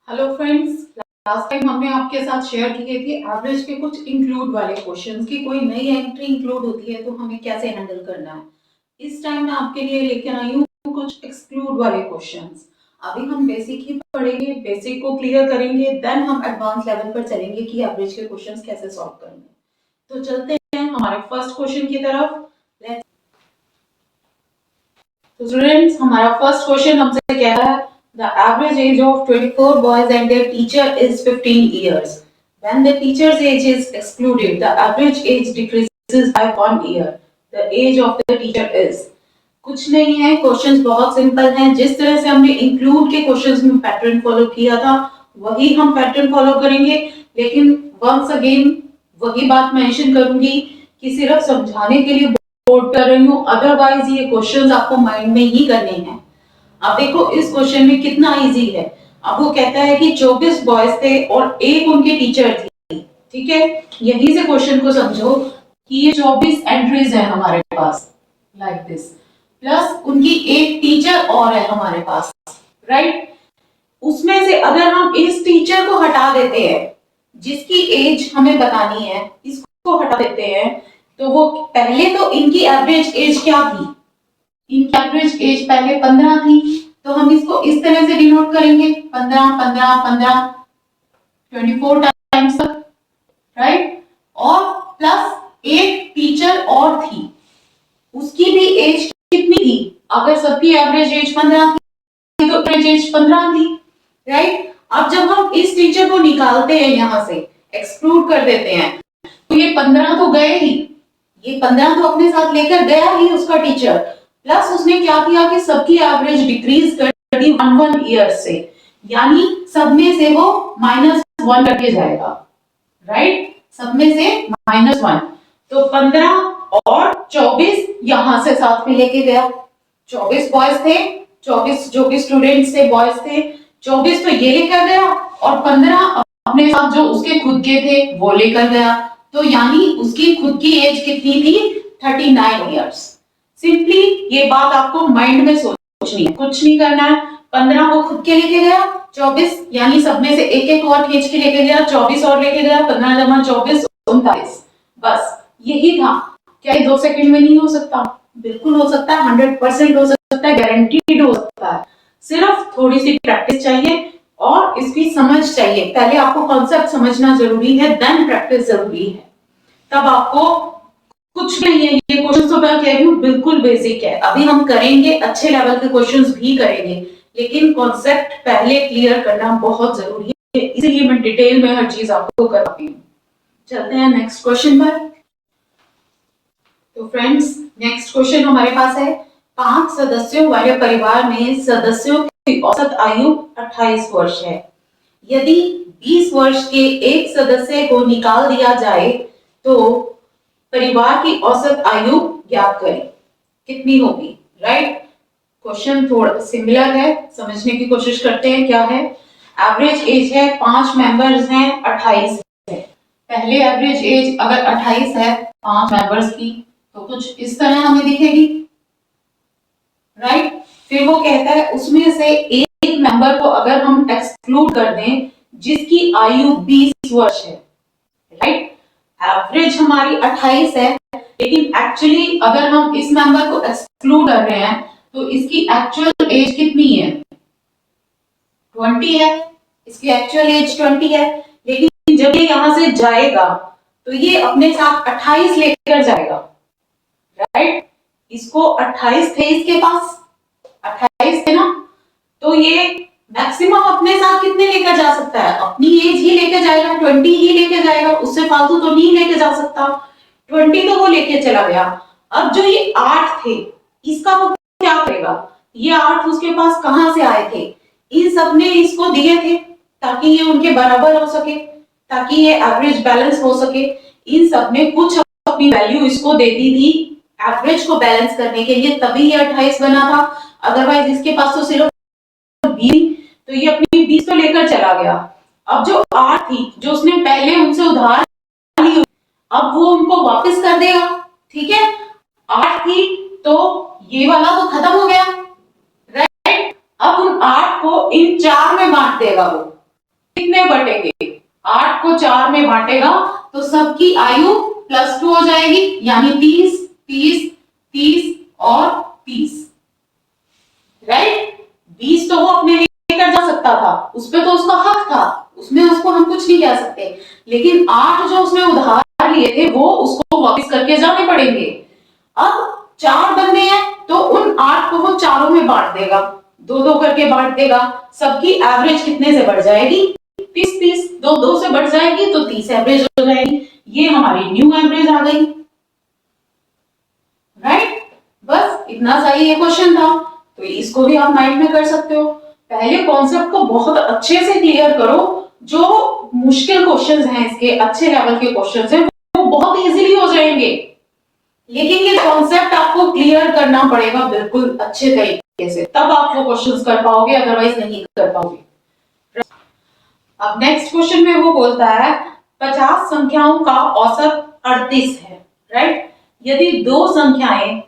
Hello friends, last time हमने आपके साथ शेयर किए थे एवरेज के कुछ इंक्लूड वाले क्वेश्चंस की कोई नई एंट्री इंक्लूड होती है तो हमें कैसे हैंडल करना है। इस टाइम मैं आपके लिए लेकर आई हूँ कुछ एक्सक्लूड वाले क्वेश्चंस। अभी हम बेसिक ही पढ़ेंगे, बेसिक को क्लियर करेंगे, देन हम एडवांस लेवल पर चलेंगे कि एवरेज के क्वेश्चंस कैसे सॉल्व करेंगे। तो चलते हैं हमारे फर्स्ट क्वेश्चन की तरफ। तो स्टूडेंट्स, हमारा फर्स्ट क्वेश्चन हमसे कह रहा है the average age of 24 boys and their teacher is 15 years. When the teacher's age is excluded, the average age decreases by 1 year. The age of the teacher is कुछ नहीं है, questions बहुत simple हैं। जिस तरह से हमने इंक्लूड के क्वेश्चंस में पैटर्न फॉलो किया था वही हम पैटर्न फॉलो करेंगे, लेकिन वंस अगेन वही बात मेंशन करूंगी कि सिर्फ समझाने के लिए बोर्ड कर रही हूँ, अदरवाइज ये क्वेश्चंस आपको माइंड में ही करने हैं। अब देखो इस क्वेश्चन में कितना इजी है। अब वो कहता है कि 24 बॉयज थे और एक उनके टीचर थी। ठीक है, यहीं से क्वेश्चन को समझो कि ये 24 एंट्रीज है हमारे पास लाइक दिस, प्लस उनकी एक टीचर और है हमारे पास, राइट। उसमें से अगर हम इस टीचर को हटा देते हैं जिसकी एज हमें बतानी है, इसको हटा देते हैं, तो वो पहले तो इनकी एवरेज एज क्या थी? इनकी एवरेज एज पहले 15 थी, तो हम इसको इस तरह से डिनोट करेंगे 15 15 15 24 टाइम्स तक, राइट। और प्लस एक टीचर और थी, उसकी भी एज कितनी थी? अगर सबकी एवरेज एज 15 थी तो एवरेज एज 15 थी, राइट। अब जब हम इस टीचर को निकालते हैं, यहां से एक्सक्लूड कर देते हैं, तो ये 15 तो गए ही, ये 15 तो अपने साथ लेकर गया ही उसका टीचर, प्लस उसने क्या किया कि सबकी एवरेज डिक्रीज कर दी 1 ईयर से, यानी सब में से वो -1 करके जाएगा, राइट। सब में से -1, तो 15 और 24 यहां से साथ में लेके गया। 24 बॉयज थे, 24 जो भी स्टूडेंट्स थे बॉयज थे, 24 तो ये लेकर गया और 15 अपने साथ जो उसके खुद के थे वो लेकर गया, तो यानी उसकी खुद की एज कितनी थी? 39 ईयर्स। सिंपली ये बात आपको माइंड में सोचनी है, कुछ नहीं करना है। 15 वो खुद के लेके गया, 24 यानी सब में से एक एक और खींच के लेके गया, 24 और लेके गया, 15 जमा 24 39। बस यही था। क्या ये 2 सेकंड में नहीं हो सकता? बिल्कुल हो सकता है, 100% हो सकता है, गारंटीड हो सकता है। सिर्फ थोड़ी सी प्रैक्टिस चाहिए और इसकी समझ चाहिए। पहले आपको कॉन्सेप्ट समझना जरूरी है, देन प्रैक्टिस जरूरी है, तब आपको कुछ नहीं है। ये क्वेश्चन तो मैं कह रही हूँ बिल्कुल बेसिक है, अभी हम करेंगे, अच्छे लेवल के क्वेश्चंस भी करेंगे, लेकिन कॉन्सेप्ट पहले क्लियर करना बहुत जरूरी है, इसीलिए मैं डिटेल में हर चीज आपको कराती हूँ। चलते हैं नेक्स्ट क्वेश्चन पर। तो फ्रेंड्स, नेक्स्ट क्वेश्चन हमारे पास है, 5 सदस्यों वाले परिवार में सदस्यों की औसत आयु 28 वर्ष है। यदि 20 वर्ष के एक सदस्य को निकाल दिया जाए तो परिवार की औसत आयु ज्ञात करें, कितनी होगी, राइट। क्वेश्चन थोड़ा सिमिलर है, समझने की कोशिश करते हैं। क्या है? एवरेज एज है, 5 मेंबर्स हैं, 28 है। पहले एवरेज एज अगर 28 है 5 मेंबर्स की, तो कुछ इस तरह हमें दिखेगी, राइट। फिर वो कहता है उसमें से एक मेंबर को अगर हम एक्सक्लूड कर दें जिसकी आयु 20 वर्ष है, राइट। एवरेज हमारी 28 है, लेकिन एक्चुअली अगर हम इस मेंबर को एक्सक्लूड कर रहे हैं तो इसकी एक्चुअल एज कितनी है? 20 है, इसकी एक्चुअल एज 20 है, लेकिन जब ये यहां से जाएगा तो ये अपने साथ 28 लेकर जाएगा, राइट। इसको 28 थे इसके पास, 28 थे ना, तो ये मैक्सिमम अपने साथ कितने लेकर जा सकता है? अपनी एज ही लेकर जाएगा, 20 ही लेकर जाएगा, उससे फालतू तो नहीं लेकर जा सकता। 20 तो वो लेके चला गया। अब जो ये 8 थे, इसका वो क्या करेगा? ये 8 उसके पास कहां से आए थे? इन सब ने इसको दिए थे ताकि ये उनके बराबर हो सके, ताकि ये एवरेज बैलेंस हो सके। इन सब ने कुछ अपनी वैल्यू इसको दे दी थी एवरेज को बैलेंस करने के लिए, तभी ये 28 बना था। अदरवाइज इसके पास तो सिर्फ 20, तो ये अपनी 20 तो लेकर चला गया। अब जो 8 थी जो उसने पहले उनसे उधार ली, अब वो उनको वापस कर देगा, ठीक है। 8 थी तो ये वाला तो खत्म हो गया, राइट। अब उन 8 को इन 4 में बांट देगा वो, कितने बटेंगे, 8 को 4 में बांटेगा तो सबकी आयु +2 हो जाएगी, यानी 30, 30, 30 और 30, राइट। 20 तो वो अपने लेकर जा सकता था, उस पे तो उसका हक था, उसमें उसको हम कुछ नहीं कह सकते, लेकिन 8 जो उसने उधार लिए थे वो उसको वापस करके जाने पड़ेंगे। अब 4 बंदे हैं तो उन 8 को वो चारों में बांट देगा, 2-2 करके बांट देगा, सबकी एवरेज कितने से बढ़ जाएगी, 30, 30, 2-2 से बढ़ जाएगी तो 30 एवरेज हो जाएगी। ये हमारी न्यू एवरेज आ गई, राइट। बस इतना सा ही ये क्वेश्चन था, तो इसको भी आप माइंड में कर सकते हो। पहले कॉन्सेप्ट को बहुत अच्छे से क्लियर करो, जो मुश्किल क्वेश्चंस हैं इसके, अच्छे लेवल के क्वेश्चंस हैं, वो बहुत इजीली हो जाएंगे, लेकिन ये कॉन्सेप्ट आपको क्लियर करना पड़ेगा बिल्कुल अच्छे तरीके से, तब आप वो क्वेश्चंस कर पाओगे, अदरवाइज नहीं कर पाओगे। अब नेक्स्ट क्वेश्चन में वो बोलता है 50 संख्याओं का औसत 38 है, राइट। यदि दो संख्याएं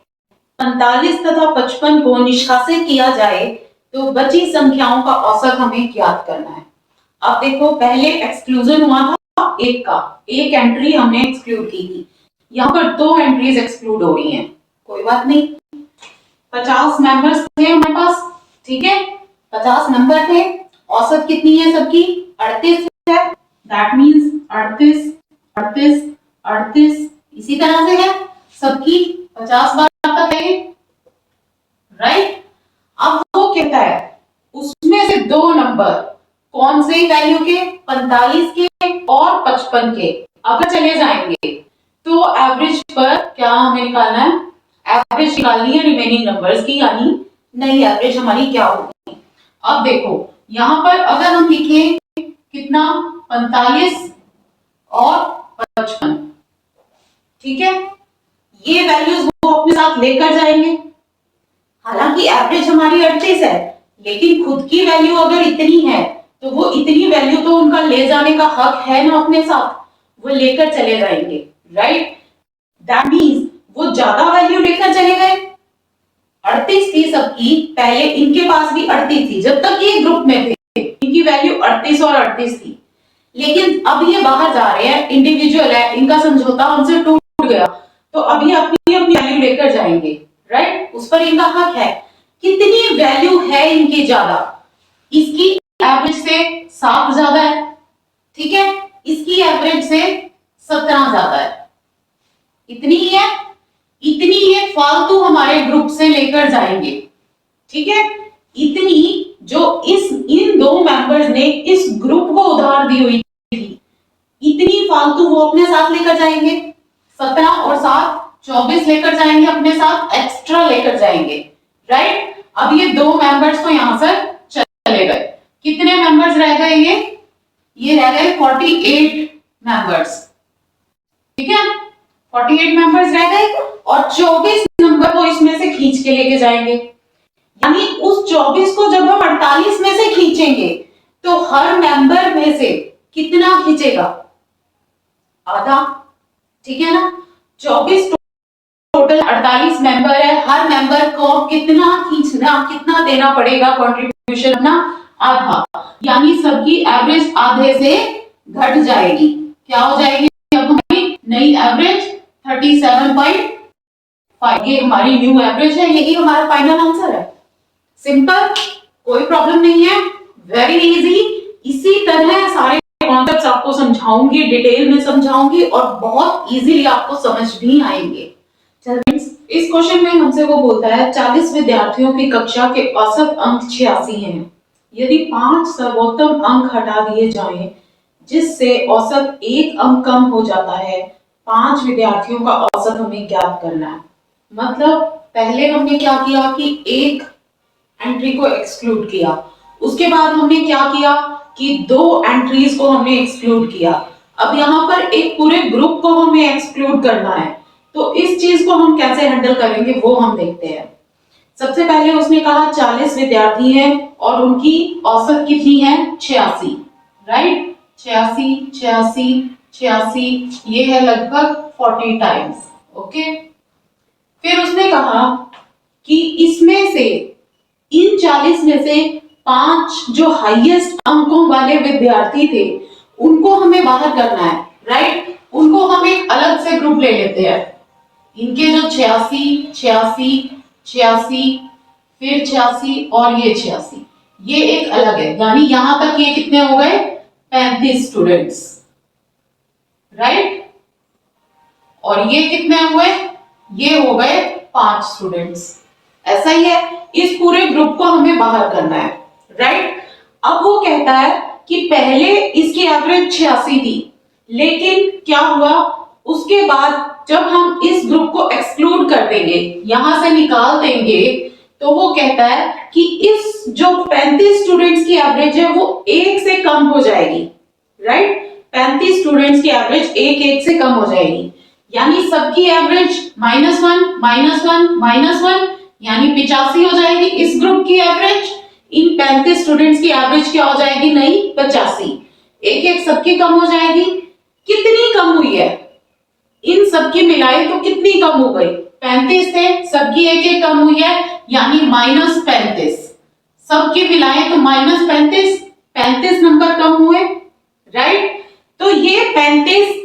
45 तथा 55 को निष्कासित किया जाए तो बची संख्याओं का औसत हमें ज्ञात करना है। अब देखो, पहले एक्सक्लूजन हुआ था एक का, एक एंट्री हमने एक्सक्लूड की थी, यहाँ पर 2 एंट्रीज एक्सक्लूड हो रही हैं, कोई बात नहीं। 50 मेंबर्स थे हमारे पास, ठीक है, 50 मेंबर थे, औसत कितनी है सबकी, 38 है, दैट मींस 38, 38, 38 इसी तरह से है, सबकी 50 बार तक है, राइट। अब वो कहता है उसमें से 2 नंबर कौन से वैल्यू के, 45 के और 55 के अगर चले जाएंगे तो एवरेज पर क्या हमें निकालना है, एवरेज निकालनी है रिमेनिंग नंबर्स की, यानी नई एवरेज हमारी क्या होगी। अब देखो यहां पर अगर हम लिखें कितना, 45 और 55, ठीक है, ये वैल्यूज वो अपने साथ लेकर जाएंगे। हालांकि एवरेज हमारी 38 है, लेकिन खुद की वैल्यू अगर इतनी है तो वो इतनी वैल्यू तो उनका ले जाने का हक है ना अपने साथ, वो लेकर चले जाएंगे, राइट। दैट मींस वो ज्यादा वैल्यू लेकर चले गए, 38 थी सबकी, पहले इनके पास भी 38 थी जब तक ये ग्रुप में थे, इनकी वैल्यू 38 और 38 थी, लेकिन अब ये बाहर जा रहे हैं, इंडिविजुअल है, इनका समझौता हमसे टूट गया, तो अभी अपनी अपनी वैल्यू लेकर जाएंगे, राइट, उस पर इनका हक है। कितनी वैल्यू है इनकी ज्यादा, इसकी एवरेज से 7 ज्यादा है, ठीक है, इसकी एवरेज से 17 ज्यादा है, इतनी ही है, इतनी ये फालतू हमारे ग्रुप से लेकर जाएंगे, ठीक है, इतनी जो इन 2 मेंबर्स ने इस ग्रुप को उधार दी हुई थी, इतनी फालतू वो अपने साथ लेकर जाएंगे, 17 और 7 24 लेकर जाएंगे अपने साथ, एक्स्ट्रा लेकर जाएंगे, राइट। अब ये 2 मेंबर्स तो यहां से चले गए, कितने मेंबर्स रह गए, ये रह गए 48 मेंबर्स, ठीक है, 48 मेंबर्स रह गए और 24 नंबर को इसमें से खींच के लेके जाएंगे, यानी उस 24 को जब हम 48 में से खींचेंगे तो हर मेंबर में से कितना खींचेगा, आधा, ठीक है ना, 24 टोटल 48 मेंबर है, हर मेंबर को कितना खींचना, कितना देना पड़ेगा कंट्रीब्यूशन अपना, आधा, यानी सबकी एवरेज आधे से घट जाएगी, क्या हो जाएगी अब हमारी नई एवरेज 37.5, ये हमारी न्यू एवरेज है, यही हमारा फाइनल आंसर है। सिंपल, कोई प्रॉब्लम नहीं है, वेरी इजी। इसी तरह सारे कॉन्सेप्ट्स आपको समझाऊंगी, डिटेल में समझाऊंगी और बहुत इजीली आपको समझ भी आएंगे। इस क्वेश्चन में हमसे वो बोलता है 40 विद्यार्थियों की कक्षा के औसत अंक 86 हैं। यदि 5 सर्वोत्तम अंक हटा दिए जाएं, जिससे औसत 1 अंक कम हो जाता है, 5 विद्यार्थियों का औसत हमें ज्ञात करना है। मतलब पहले हमने क्या किया कि एक एंट्री को एक्सक्लूड किया, उसके बाद हमने क्या किया कि 2 एंट्रीज को हमने एक्सक्लूड किया, अब यहाँ पर एक पूरे ग्रुप को हमें एक्सक्लूड करना है, तो इस चीज को हम कैसे हैंडल करेंगे वो हम देखते हैं। सबसे पहले उसने कहा 40 विद्यार्थी हैं और उनकी औसत कितनी है, 86, राइट, 86, 86, 86, ये है लगभग 40 टाइम्स, ओके। फिर उसने कहा कि इसमें से इन 40 में से 5 जो हाईएस्ट अंकों वाले विद्यार्थी थे उनको हमें बाहर करना है, राइट। उनको हम एक अलग से ग्रुप ले लेते हैं। इनके जो 86, 86, 86, फिर 86 और ये 86, ये एक अलग है। यानी यहां तक ये कितने हो गए? 35 स्टूडेंट्स, राइट। और ये कितने हुए? ये हो गए 5 स्टूडेंट्स। ऐसा ही है, इस पूरे ग्रुप को हमें बाहर करना है, राइट। अब वो कहता है कि पहले इसकी एवरेज 86 थी, लेकिन क्या हुआ उसके बाद जब हम इस ग्रुप को एक्सक्लूड कर देंगे, यहां से निकाल देंगे, तो वो कहता है कि इस जो 35 स्टूडेंट्स की एवरेज है वो 1 से कम हो जाएगी, राइट। 35 स्टूडेंट्स की एवरेज 1 से कम हो जाएगी। यानी सबकी एवरेज -1, -1, -1, यानी 85 हो जाएगी इस ग्रुप की एवरेज। इन 35 स्टूडेंट्स की एवरेज क्या हो जाएगी? नहीं, 85। 1 सबकी कम हो जाएगी। कितनी कम हुई है? इन सबकी मिलाए तो कितनी कम हो गई? 35 थे, सबकी 1 कम हुई है, यानी -35। सबकी मिलाए तो -35, 35 नंबर कम हुए, राइट। तो ये 35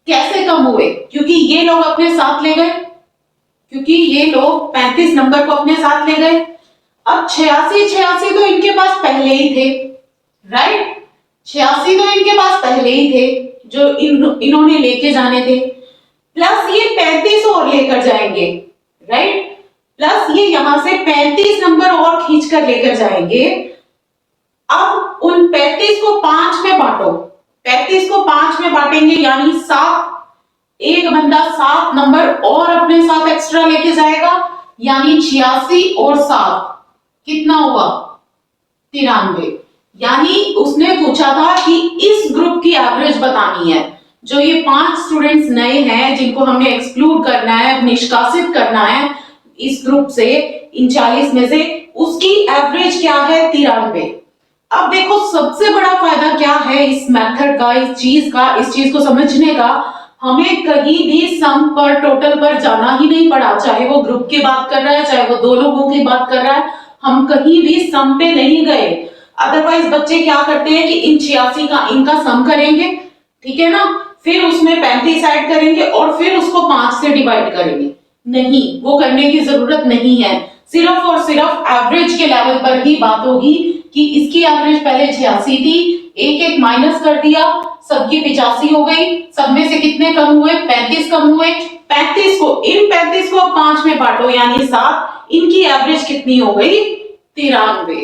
कैसे कम हुए? क्योंकि ये लोग अपने साथ ले गए, क्योंकि ये लोग 35 नंबर को अपने साथ ले गए। अब 86 तो इनके पास पहले ही थे, राइट। 86 तो इनके पास पहले ही थे जो इन्होंने लेके जाने थे, प्लस ये 35 और लेकर जाएंगे, राइट। प्लस ये यहां से 35 नंबर और खींच कर लेकर जाएंगे। अब उन 35 को 5 में बांटो, 35 को 5 में बांटेंगे यानी 7। एक बंदा 7 नंबर और अपने साथ एक्स्ट्रा लेके जाएगा, यानी 86 और 7 कितना हुआ? 93। यानी उसने पूछा था कि इस ग्रुप की एवरेज बतानी है। जो ये 5 स्टूडेंट्स नए हैं जिनको हमने एक्सक्लूड करना है, निष्कासित करना है इस ग्रुप से, इन 40 में से, उसकी एवरेज क्या है? 93। अब देखो सबसे बड़ा फायदा क्या है इस मेथड का, इस चीज को समझने का, हमें कहीं भी सम पर, टोटल पर जाना ही नहीं पड़ा। चाहे वो ग्रुप की बात कर रहा है, चाहे वो 2 लोगों की बात कर रहा है, हम कहीं भी सम पे नहीं गए। अदरवाइज बच्चे क्या करते हैं कि इन 86 का इनका सम करेंगे, ठीक है ना, फिर उसमें 35 ऐड करेंगे और फिर उसको 5 से डिवाइड करेंगे। नहीं, वो करने की जरूरत नहीं है। सिर्फ और सिर्फ एवरेज के लेवल पर ही बात होगी कि इसकी एवरेज पहले 86 थी, 1 माइनस कर दिया, सबकी 85 हो गई। सब में से कितने कम हुए? 35 कम हुए। 35 को, इन 35 को 5 में बांटो यानी 7। इनकी एवरेज कितनी हो गई? 93।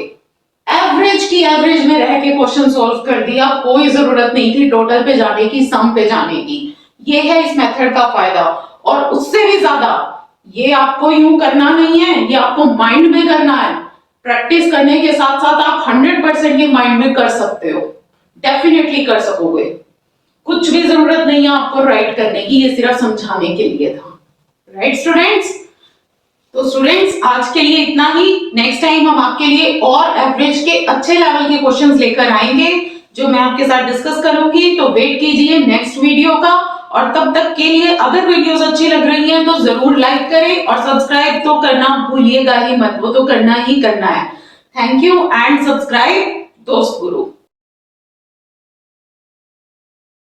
एवरेज की एवरेज में रह के क्वेश्चन सॉल्व कर दिया, कोई जरूरत नहीं थी टोटल पे जाने की, सम पे जाने की। ये है इस मेथड का फायदा। और उससे भी ज्यादा ये आपको यूं करना नहीं है, ये आपको माइंड में करना है। प्रैक्टिस करने के साथ साथ आप 100% ये माइंड में कर सकते हो, डेफिनेटली कर सकोगे। कुछ भी जरूरत नहीं है आपको राइट करने की, ये सिर्फ समझाने के लिए था, राइट स्टूडेंट्स। तो स्टूडेंट्स आज के लिए इतना ही। नेक्स्ट टाइम हम आपके लिए और एवरेज के अच्छे लेवल के क्वेश्चंस लेकर आएंगे जो मैं आपके साथ डिस्कस करूंगी। तो वेट कीजिए नेक्स्ट वीडियो का, और तब तक के लिए अगर वीडियोस अच्छी लग रही हैं तो जरूर लाइक करें और सब्सक्राइब तो करना भूलिएगा ही मत, वो तो करना ही करना है। थैंक यू एंड सब्सक्राइब दोस्त गुरु।